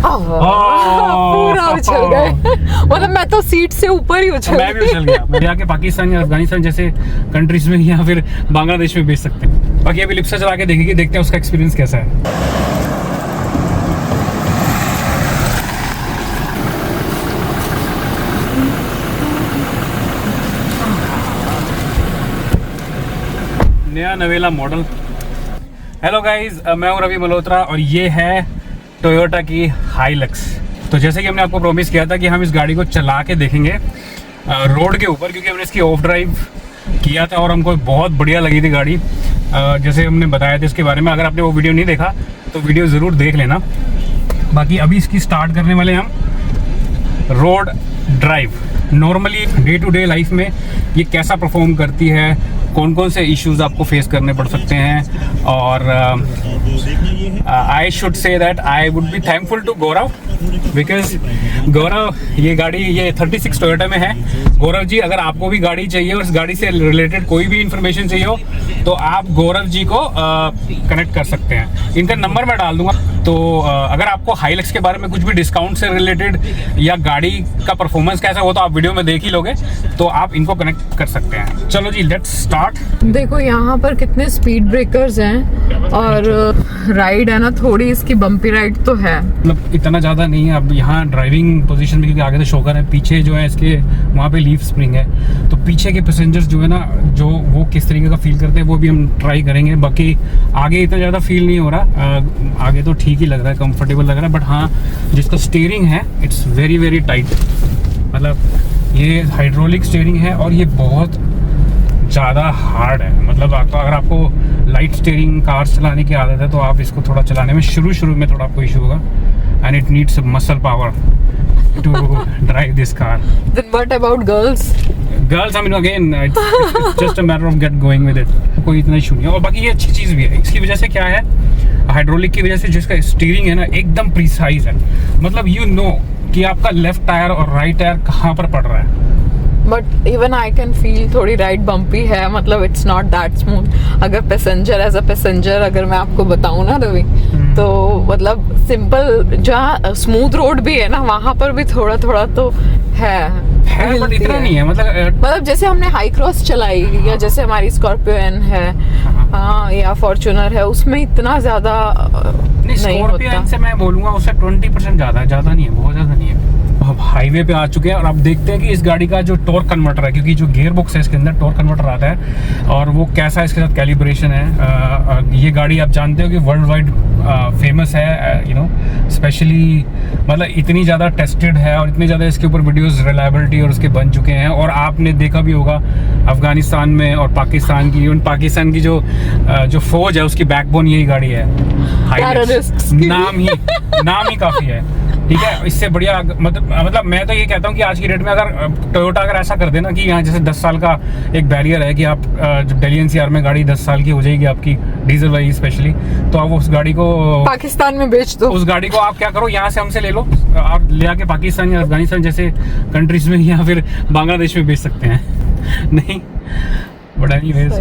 पूरा उछल गए। मतलब मैं तो सीट से ऊपर ही उछल मैं भी उछल गया। मैं आके पाकिस्तान या अफगानिस्तान जैसे कंट्रीज में या फिर बांग्लादेश में बेच सकते हैं। बाकी अभी लिप्सा चला के देखेंगे, देखते हैं उसका एक्सपीरियंस कैसा है। नया नवेला मॉडल। हेलो गाइज, मैं हूं रवि मल्होत्रा और ये है टोयोटा की हाइलक्स। तो जैसे कि हमने आपको प्रॉमिस किया था कि हम इस गाड़ी को चला के देखेंगे रोड के ऊपर, क्योंकि हमने इसकी ऑफ ड्राइव किया था और हमको बहुत बढ़िया लगी थी गाड़ी। जैसे हमने बताया था इसके बारे में, अगर आपने वो वीडियो नहीं देखा तो वीडियो ज़रूर देख लेना। बाकी अभी इसकी स्टार्ट करने वाले हम road drive. Normally day to day life में ये कैसा परफॉर्म करती है, कौन कौन से इश्यूज आपको फेस करने पड़ सकते हैं। और I should say that I would be thankful to Gaurav, because Gaurav ये गाड़ी ये 36 टोयोटा में है। गौरव जी, अगर आपको भी गाड़ी चाहिए और इस गाड़ी से रिलेटेड कोई भी इंफॉर्मेशन चाहिए हो तो आप गौरव जी को कनेक्ट कर सकते हैं। इनका नंबर मैं डाल दूंगा। तो अगर आपको हाइलक्स के बारे में कुछ भी डिस्काउंट से रिलेटेड या गाड़ी का परफॉर्मेंस कैसा हो तो आप वीडियो में देख ही लोगे, तो आप इनको कनेक्ट कर सकते हैं। चलो जी, लेट्स स्टार्ट। देखो यहाँ पर कितने स्पीड ब्रेकर्स हैं और राइड है ना, थोड़ी इसकी बम्पी राइड तो है, मतलब इतना ज़्यादा नहीं है। अब यहाँ ड्राइविंग पोजीशन में, क्योंकि आगे तो शोकर है, पीछे जो है इसके वहाँ पे लीफ स्प्रिंग है, तो पीछे के पैसेंजर्स जो है ना, जो वो किस तरीके का फील करते हैं वो भी हम ट्राई करेंगे। बाकी आगे इतना ज़्यादा फील नहीं हो रहा, आगे तो ठीक ही लग रहा है, कंफर्टेबल लग रहा है। बट हाँ, जिसका स्टीयरिंग है इट्स वेरी वेरी टाइट। मतलब ये हाइड्रोलिक स्टीयरिंग है और ये बहुत ज़्यादा हार्ड है। मतलब अगर आपको लाइट स्टीयरिंग कार चलाने की आदत है तो आप इसको थोड़ा चलाने में शुरू में थोड़ा आपको इशू होगा, and it needs muscle power to drive this car. Then what about girls? Girls, I mean again it's just a matter of get going with it. कोई इतना इशू नहीं है। और बाकी ये अच्छी चीज़ भी है। इसकी वजह से क्या है, हाइड्रोलिक की वजह से जिसका स्टीयरिंग है ना एकदम प्रिसाइज है। मतलब यू नो कि आपका लेफ्ट टायर और राइट टायर कहाँ पर पड़ रहा है। But even I can feel थोड़ी राइड बम्पी है। मतलब इट्स नॉट दैट स्मूथ। अगर पैसेंजर एज अ पैसेंजर अगर मैं आपको बताऊं ना रवि, तो मतलब सिंपल जहाँ स्मूथ रोड भी है ना, वहाँ पर भी थोड़ा थोड़ा तो है बट इतना नहीं है। मतलब जैसे हमने हाई क्रॉस चलाई या जैसे हमारी स्कॉर्पियन है, हाँ, या फॉर्च्यूनर है, उसमें इतना ज्यादा नहीं होता। से मैं बोलूंगा उससे 20% ज़्यादा नहीं है, बहुत ज़्यादा नहीं है। अब हाईवे पे आ चुके हैं और आप देखते हैं कि इस गाड़ी का जो टॉर्क कन्वर्टर है, क्योंकि जो गियर बॉक्स है इसके अंदर टॉर्क कन्वर्टर आता है, और वो कैसा इसके साथ कैलिब्रेशन है। ये गाड़ी आप जानते हो कि वर्ल्ड वाइड फेमस है, यू नो, स्पेशली मतलब इतनी ज़्यादा टेस्टेड है और इतनी ज़्यादा इसके ऊपर वीडियोस रिलायबिलिटी और उसके बन चुके हैं। और आपने देखा भी होगा अफगानिस्तान में और पाकिस्तान की, इवन पाकिस्तान की जो फौज है उसकी बैकबोन यही गाड़ी है। नाम ही काफ़ी है, ठीक है। इससे बढ़िया मतलब मैं तो ये कहता हूँ कि आज की डेट में अगर टोयोटा अगर ऐसा कर देना कि यहाँ जैसे 10 साल का एक बैरियर है कि आप जब दिल्ली एनसीआर में गाड़ी 10 साल की हो जाएगी आपकी, डीजल वाली स्पेशली, तो आप उस गाड़ी को पाकिस्तान में बेच दो। उस गाड़ी को आप क्या करो, यहाँ से हमसे ले लो, आप ले आके पाकिस्तान या अफगानिस्तान जैसे कंट्रीज में या फिर बांग्लादेश में बेच सकते हैं। नहीं, बट एनीवेज,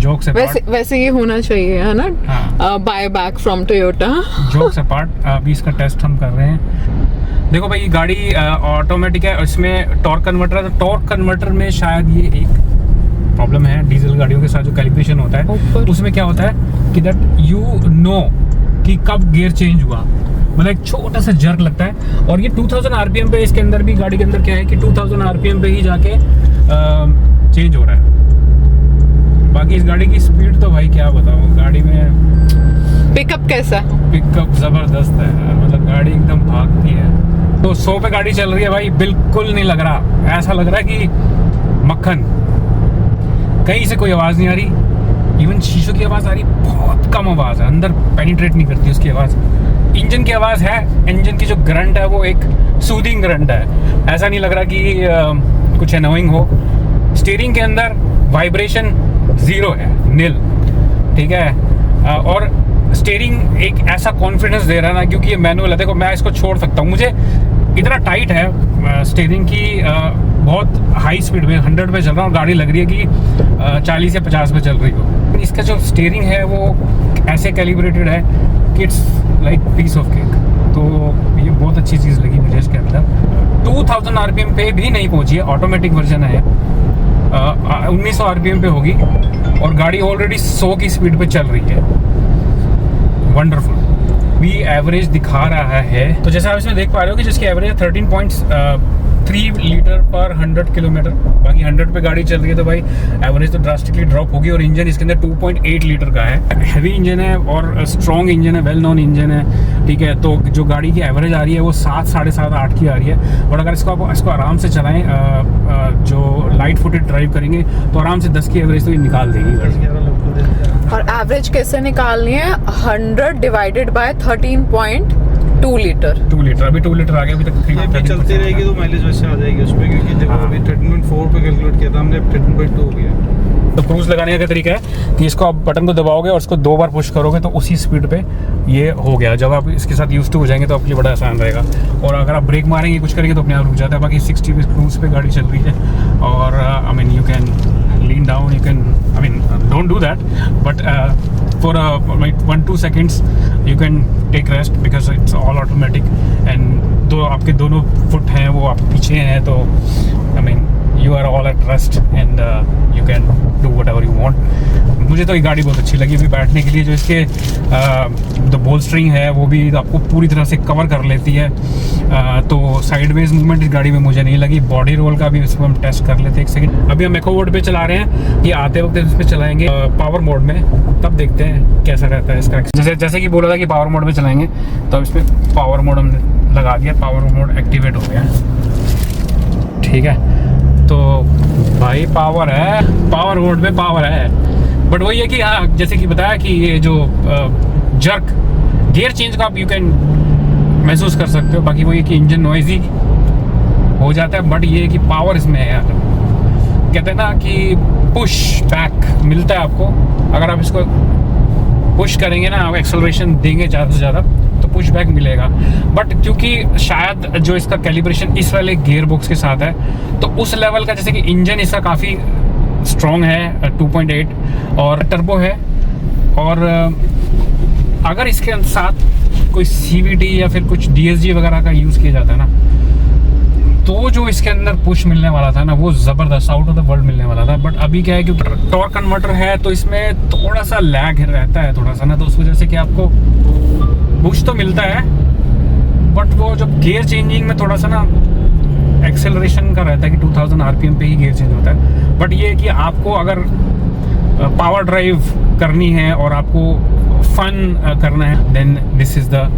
जोक्स अपार्ट, वैसे ये होना चाहिए, है ना, buy back from Toyota. Jokes apart, अभी इसका टेस्ट हम कर रहे हैं। देखो भाई, गाड़ी ऑटोमेटिक है, इसमें टॉर्क कन्वर्टर है, तो टॉर्क कन्वर्टर में शायद ये एक प्रॉब्लम है। डीजल गाड़ियों के साथ जो कैलिब्रेशन होता है उसमें क्या होता है कि दैट यू नो कि कब गियर चेंज हुआ, मतलब एक छोटा सा जर्क लगता है। और ये 2000 आरपीएम पे, इसके अंदर भी गाड़ी के अंदर क्या है कि 2000 आरपीएम पे ही जाके चेंज हो रहा है। बाकी इस गाड़ी की स्पीड तो भाई क्या बताऊं, गाड़ी में पिकअप कैसा? पिकअप जबरदस्त है, मतलब गाड़ी एकदम भागती है। तो 100 पे गाड़ी चल रही है भाई, बिल्कुल नहीं लग रहा, ऐसा लग रहा है कि मक्खन। कहीं से कोई आवाज़ नहीं आ रही, इवन शीशों की आवाज़ आ रही, बहुत कम आवाज़ है, अंदर पेनिट्रेट नहीं करती उसकी आवाज़। इंजन की आवाज़ है, इंजन की जो ग्रंट है वो एक सूदिंग ग्रंट है, ऐसा नहीं लग रहा कि कुछ एनोइंग हो। स्टीयरिंग के अंदर वाइब्रेशन 0 है, नील, ठीक है। और स्टीयरिंग एक ऐसा कॉन्फिडेंस दे रहा है ना, क्योंकि ये मैनुअल है। देखो मैं इसको छोड़ सकता हूँ, मुझे इतना टाइट है स्टीयरिंग की, बहुत हाई स्पीड में 100 पे चल रहा हूँ, गाड़ी लग रही है कि 40 या 50 पे चल रही हो। इसका जो स्टीयरिंग है वो ऐसे कैलिब्रेटेड है कि it's like piece of cake. तो अच्छी चीज़ लगी मुझे इसके अंदर। 2000 RPM पे भी नहीं पहुंची है, ऑटोमेटिक वर्जन है, 1900 RPM पे होगी और गाड़ी ऑलरेडी 100 की स्पीड पे चल रही है। वंडरफुल। भी एवरेज दिखा रहा है, तो जैसे आप इसमें देख पा रहे हो कि जिसकी एवरेज है 13.3 लीटर पर 100 किलोमीटर। बाकी 100 पे गाड़ी चल रही है तो भाई एवरेज तो ड्रास्टिकली ड्रॉप होगी। और इंजन इसके अंदर 2.8 लीटर का है, हैवी इंजन है और स्ट्रॉन्ग इंजन है, वेल नोन इंजन है, ठीक है। तो जो गाड़ी की एवरेज आ रही है वो 7, 7.5, 8 की आ रही है। और अगर इसको आराम से चलाएं, जो लाइट फुटेड ड्राइव करेंगे तो आराम से 10 की एवरेज तो ये निकाल देगी। और एवरेज कैसे निकालनी है? 100 डिवाइडेड बाय 13.2 लीटर। 2 लीटर, अभी 2 लीटर आ गया, अभी तक चलती रहेगी तो माइलेज वैसे आ जाएगी उसमें, क्योंकि देखो अभी 13.4 पे कैलकुलेट किया था हमने, 13.2 हो गया। तो क्रूज लगाने का तरीका है कि इसको आप बटन को दबाओगे और इसको 2 बार पुश करोगे तो उसी स्पीड पे ये हो गया। जब आप इसके साथ यूज टू हो जाएंगे तो आपके लिए बड़ा आसान रहेगा। और अगर आप ब्रेक मारेंगे कुछ करेंगे तो अपने आप रुक जाता है। बाकी 60 पे क्रूज पे गाड़ी चल रही है और I mean you can lean down, you can, I mean don't do that, but for like 1-2 seconds you can take rest because it's all automatic and दो आपके दोनों फुट हैं वो आप पीछे हैं, तो I mean you are all at rest and you can do whatever you want। मुझे तो ये गाड़ी बहुत अच्छी लगी। अभी बैठने के लिए जो इसके जो बोल्स्टरिंग है वो भी आपको पूरी तरह से कवर कर लेती है, तो साइडवेज मूवमेंट इस गाड़ी में मुझे नहीं लगी। बॉडी रोल का भी इसको हम टेस्ट कर लेते हैं। एक सेकंड, अभी हम एको मोड पे चला रहे हैं, ये आते वक्त इस पर चलाएंगे पावर मोड में, तब देखते हैं कैसा रहता है इसका। जैसे कि बोला था कि पावर मोड में चलाएंगे, तो इसमें पावर मोड हमने लगा दिया, पावर मोड एक्टिवेट हो गया, ठीक है। तो भाई पावर है, पावर मोड में पावर है, बट वही है कि हाँ जैसे कि बताया कि ये जो जर्क गियर चेंज का आप यू कैन महसूस कर सकते हो। बाकी वही है कि इंजन नॉइजी हो जाता है, बट ये है कि पावर इसमें है यार। कहते हैं ना कि पुश बैक मिलता है आपको, अगर आप इसको पुश करेंगे ना, आप एक्सेलरेशन देंगे ज़्यादा से ज़्यादा तो पुश बैक मिलेगा। बट क्योंकि शायद जो इसका कैलिब्रेशन इस वाले गियर बॉक्स के साथ है, तो उस लेवल का, जैसे कि इंजन इसका काफ़ी स्ट्रॉन्ग है 2.8 और टर्बो है, और अगर इसके साथ कोई CVT या फिर कुछ DSG वगैरह का यूज़ किया जाता है ना, तो जो इसके अंदर पुश मिलने वाला था ना वो ज़बरदस्त आउट ऑफ द वर्ल्ड मिलने वाला था। बट अभी क्या है कि टॉर्क कन्वर्टर है तो इसमें थोड़ा सा लैग रहता है थोड़ा सा ना, तो उस वजह से कि आपको पुश तो मिलता है, बट वो जो गियर चेंजिंग में थोड़ा सा ना एक्सेलरेशन का रहता है कि 2000 RPM पे ही गियर चेंज होता है। बट ये कि आपको अगर पावर ड्राइव करनी है और आपको फन करना है, then this is the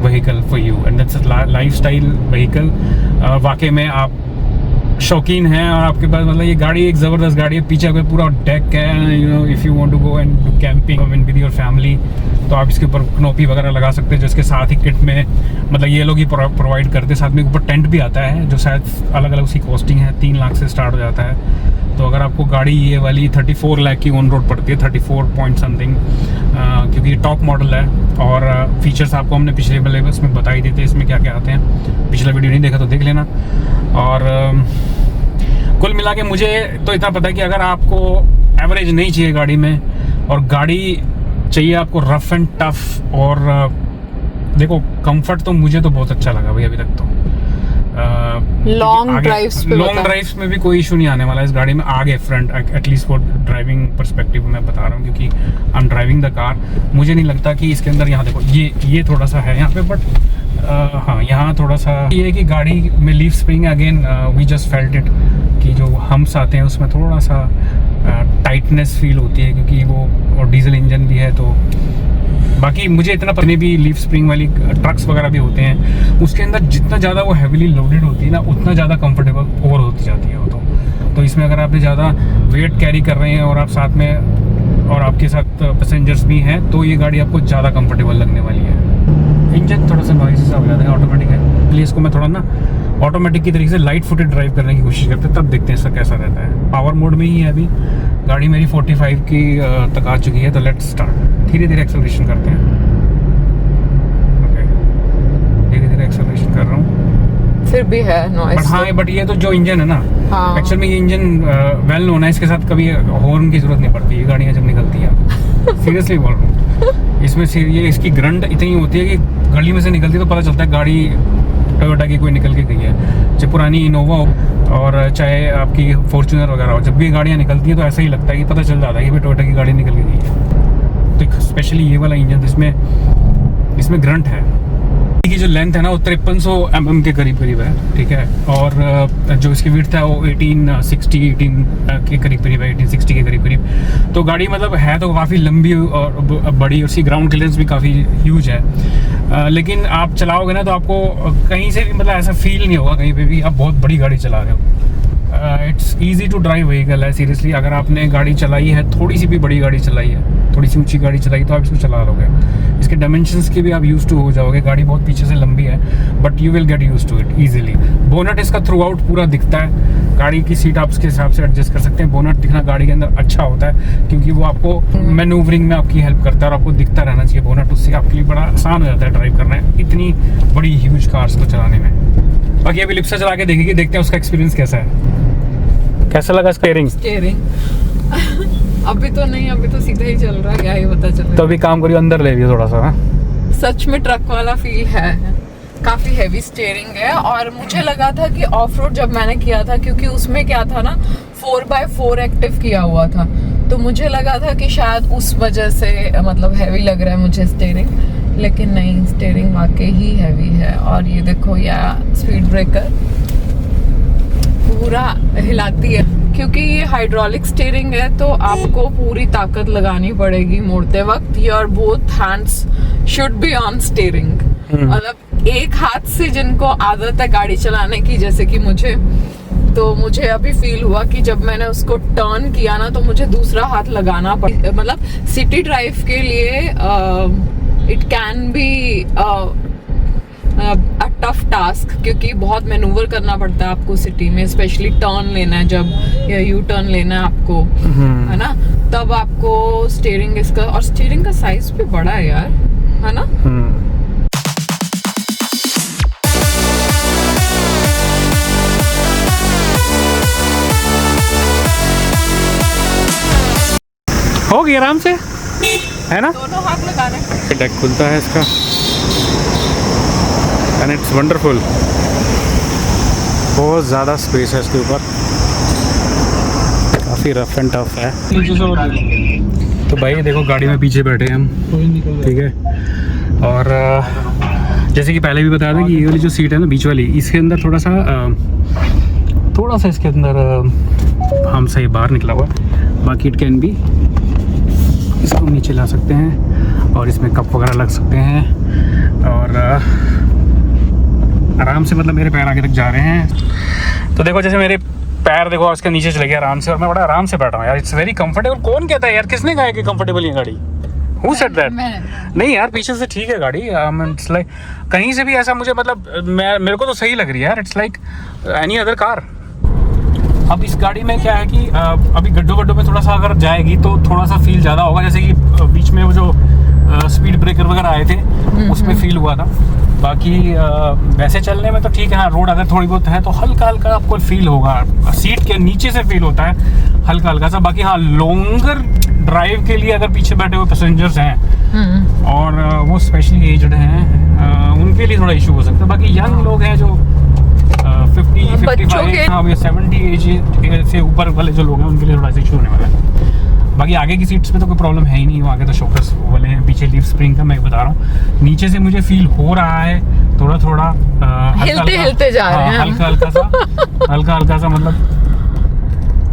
vehicle for you and that's a lifestyle vehicle. वाकई में आप शौकीन हैं और आपके पास मतलब ये गाड़ी एक ज़बरदस्त गाड़ी है। पीछे कोई पूरा डेक है, you know, if you want to go and do camping with your family, तो आप इसके ऊपर कनोपी वगैरह लगा सकते हैं, जो इसके साथ ही किट में मतलब ये लोग ही प्रोवाइड करते हैं। साथ में ऊपर टेंट भी आता है जो शायद अलग अलग उसकी कॉस्टिंग है, 3 लाख से स्टार्ट हो जाता है। तो अगर आपको गाड़ी ये वाली 34 लाख की ऑन रोड पड़ती है, 34 पॉइंट समथिंग, क्योंकि ये टॉप मॉडल है। और फीचर्स आपको हमने पिछले वाले इसमें बता ही देते इसमें क्या क्या आते हैं। पिछला वीडियो नहीं देखा तो देख लेना। और कुल मिला के मुझे तो इतना पता है कि अगर आपको एवरेज नहीं चाहिए गाड़ी में और गाड़ी चाहिए आपको रफ एंड टफ, और देखो कंफर्ट तो मुझे तो बहुत अच्छा लगा भाई अभी तक तो। लॉन्ग ड्राइव्स में भी कोई इशू नहीं आने वाला इस गाड़ी में। आगे front at least for driving perspective में बता रहा हूँ, क्योंकि I am driving the car. मुझे नहीं लगता कि इसके अंदर, यहाँ देखो ये थोड़ा सा है यहाँ पे, बट हाँ यहाँ थोड़ा सा ये है कि गाड़ी में leaf spring again we just felt it, कि जो हम्स आते हैं उसमें थोड़ा सा टाइटनेस फील होती है, क्योंकि वो और डीजल इंजन भी है। तो बाकी मुझे इतना पता नहीं, भी लीफ स्प्रिंग वाली ट्रक्स वगैरह भी होते हैं, उसके अंदर जितना ज़्यादा वो हैवीली लोडेड होती है ना, उतना ज़्यादा कंफर्टेबल ओवर होती जाती है वो। तो इसमें अगर आपने ज़्यादा वेट कैरी कर रहे हैं और आप साथ में और आपके साथ पैसेंजर्स भी हैं, तो ये गाड़ी आपको ज़्यादा कंफर्टेबल लगने वाली है। इंजन थोड़ा सा नॉइज़ी सा हो जाता है, ऑटोमेटिक है, इसलिए इसको मैं थोड़ा ना ऑटोमेटिक की तरीके से लाइट फुटेड ड्राइव करने की कोशिश करते हैं, तब देखते हैं इसका कैसा रहता है। पावर मोड में ही है अभी गाड़ी मेरी 45 की तक आ चुकी है। तो लेट्स स्टार्ट, धीरे धीरे एक्सेलरेशन करते हैं। ओके, धीरे धीरे एक्सेलरेशन कर रहा हूँ, फिर भी है नॉइस। बट हाँ, बट ये तो जो इंजन है ना, हाँ। एक्चुअल में ये इंजन वेल नोन है, इसके साथ कभी हॉर्न की जरूरत नहीं पड़ती ये गाड़ियाँ जब निकलती हैं। सीरियसली बोल रहा हूँ, इसमें ये इसकी ग्रंट इतनी होती है कि गली में से निकलती है तो पता चलता है गाड़ी टोयोटा की कोई निकल के गई है, चाहे पुरानी इनोवा हो और चाहे आपकी फॉर्च्यूनर वगैरह हो, जब भी गाड़ियाँ निकलती है तो ऐसा ही लगता है कि पता चल जाता है कि भाई टोयोटा की गाड़ी निकल के गई है। तो स्पेशली ये वाला इंजन इसमें ग्रंट है की जो लेंथ है ना वो 5300 mm के करीब है, ठीक है। और जो इसकी विड्थ है वो 1860 के करीब है, 1860 के करीब। तो गाड़ी मतलब है तो काफ़ी लंबी और बड़ी, और उसकी ग्राउंड क्लियरेंस भी काफ़ी ह्यूज है। लेकिन आप चलाओगे ना तो आपको कहीं से भी मतलब ऐसा फील नहीं होगा कहीं पे भी आप बहुत बड़ी गाड़ी चला रहे हो। It's easy to drive vehicle है सीरियसली। अगर आपने गाड़ी चलाई है, थोड़ी सी भी बड़ी गाड़ी चलाई है, थोड़ी सी ऊंची गाड़ी चलाई, तो आप इसको चला लोगे। इसके डायमेंशंस के भी आप यूज टू हो जाओगे। गाड़ी बहुत पीछे से लंबी है but you will get use to it easily. Bonnet इसका थ्रू आउट पूरा दिखता है, गाड़ी की सीट आप उसके हिसाब से एडजस्ट कर सकते हैं। बोनट दिखना गाड़ी के अंदर अच्छा होता है क्योंकि वो आपको मैनूवरिंग में आपकी हेल्प करता है और आपको दिखता रहना चाहिए बोनट। उससे आपके लिए बड़ा आसान हो जाता है ड्राइव करना है इतनी बड़ी ह्यूज कार्स को चलाने में। बाकी अभी लिप्सा चला के देखेंगे, देखते हैं उसका एक्सपीरियंस कैसा है। कैसा लगा स्टीयरिंग? अभी तो नहीं, अभी तो सीधा ही चल रहा है, क्या ही पता चल रहा है। तो अभी काम करिए, अंदर ले लियो थोड़ा सा। सच में ट्रक वाला फील है, काफी हैवी स्टीयरिंग है। और मुझे लगा था कि ऑफ रोड जब मैंने किया था, क्योंकि उसमें क्या था ना 4x4 एक्टिव किया हुआ था, तो मुझे लगा था कि शायद उस वजह से मतलब हैवी लग रहा है मुझे स्टीयरिंग, लेकिन नहीं, स्टीयरिंग वाकई ही हैवी है। और ये देखो यार स्पीड ब्रेकर पूरा हिलाती है, क्योंकि ये हाइड्रोलिक स्टीयरिंग है तो आपको पूरी ताकत लगानी पड़ेगी मोड़ते वक्त। Your both hands should be on steering. मतलब एक हाथ से जिनको आदत है गाड़ी चलाने की, जैसे कि मुझे, तो मुझे अभी फील हुआ कि जब मैंने उसको टर्न किया ना तो मुझे दूसरा हाथ लगाना पड़ा। मतलब सिटी ड्राइव के लिए it can be a tough task, क्योंकि बहुत मैनूवर करना पड़ता है आपको सिटी में, स्पेशली टर्न लेना है जब, या यू टर्न लेना है आपको, है ना, तब आपको स्टीयरिंग इसका, और स्टीयरिंग का साइज भी बड़ा है यार, है ना। हो गई आराम से, है ना। दोनों हाथ लगाने। डेक खुलता है इसका एंड इट्स वंडरफुल। बहुत ज़्यादा स्पेस है इसके ऊपर, काफ़ी रफ एंड टफ है। तो भाई देखो गाड़ी में पीछे बैठे हैं हम, ठीक है। और जैसे कि पहले भी बताया था कि ये वाली जो सीट है ना बीच वाली, इसके अंदर थोड़ा सा इसके अंदर हम सही बाहर निकला हुआ है। बाकी इट कैन बी, इसको नीचे ला सकते हैं और इसमें कप वगैरह लग सकते हैं और आराम से, मतलब मेरे पैर आगे तक जा रहे हैं। तो देखो जैसे मेरे पैर देखो उसके नीचे चले गए आराम से, और मैं बड़ा आराम से बैठा हूँ यार। It's very comfortable. कौन कहता है यार, किसने कहा है कि कंफर्टेबल है गाड़ी? Who said that? नहीं यार, पीछे से ठीक है गाड़ी। इट्स लाइक कहीं से भी ऐसा मुझे, मतलब मेरे को तो सही लग रही है यार। It's like any other car. अब इस गाड़ी में क्या है कि अभी गड्ढों में थोड़ा सा अगर जाएगी तो थोड़ा सा फील ज़्यादा होगा, जैसे कि बीच में वो जो स्पीड ब्रेकर वगैरह आए थे उसमें फील हुआ था। बाकी वैसे चलने में तो ठीक है। हाँ, रोड अगर थोड़ी बहुत है तो हल्का हल्का आपको फील होगा, सीट के नीचे से फील होता है हल्का हल्का सा। बाकी हाँ, लॉन्गर ड्राइव के लिए अगर पीछे बैठे हुए पैसेंजर्स हैं और वो स्पेशली एज्ड हैं, उनके लिए थोड़ा इशू हो सकता है। बाकी यंग लोग हैं जो 50, 55, हाँ 70 एज से ऊपर वाले जो लोग हैं उनके लिए थोड़ा सा इशू होने वाला है। बाकी आगे की सीट्स पे तो कोई प्रॉब्लम है ही नहीं, वो आगे तो शॉकर्स वाले हैं। पीछे लीफ स्प्रिंग का मैं बता रहा हूँ, नीचे से मुझे फील हो रहा है थोड़ा हिलते जा रहे हैं, हल्का हल्का सा मतलब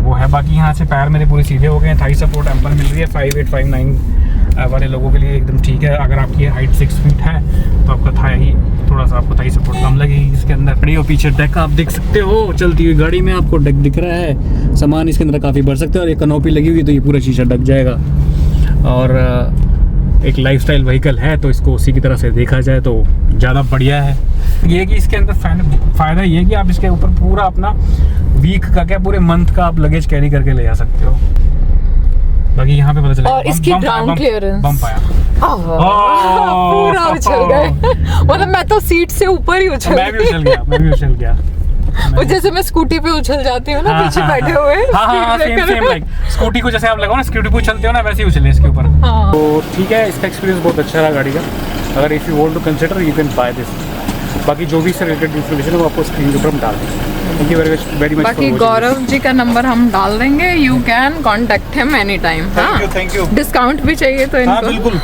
वो है। बाकी यहाँ से पैर मेरे पूरे सीधे हो गए हैं। थाई सपोर्ट एम्पल मिल रही है 5'8", 5'9" वाले लोगों के लिए एकदम ठीक है। अगर आपकी हाइट 6 फीट है तो आपका थाई थोड़ा सा, आपको थाई सपोर्ट कम लगेगी इसके अंदर। बड़ी और पीछे डेक आप देख सकते हो, चलती हुई गाड़ी में आपको डेक दिख रहा है। सामान इसके अंदर काफ़ी भर सकते हो, और एक कनोपी लगी हुई तो ये पूरा शीशा ढक जाएगा। और एक लाइफस्टाइल व्हीकल है तो इसको उसी की तरह से देखा जाए तो ज़्यादा बढ़िया है। ये कि इसके अंदर फ़ायदा ये है कि आप इसके ऊपर पूरा अपना वीक का क्या पूरे मंथ का आप लगेज कैरी करके ले जा सकते हो। बाकी यहाँ पे पता चला और इसकी ग्राउंड क्लियरेंस बम्प आया, पूरा उछल गए। मतलब मैं तो सीट से ऊपर ही उछल मैं भी उछल गया। और जैसे मैं स्कूटी पे उछल जाती हूँ ना, पीछे बैठे हुए। सेम लाइक स्कूटी को जैसे आप लगाओ ना, स्कूटी पे उछलते हो ना, वैसे ही उछले इसके ऊपर। तो ठीक है, इसका एक्सपीरियंस बहुत अच्छा रहा गाड़ी का। अगर if you want to consider you can buy this. बाकी जो भी इससे रिलेटेड इन्फॉर्मेशन है वो आपको स्क्रीन के ऊपर हम डाल देंगे। Thank you very much. बाकी गौरव जी का नंबर हम डाल देंगे, you can contact him any time. हाँ, थैंक यू। डिस्काउंट भी चाहिए तो हाँ इनको बिल्कुल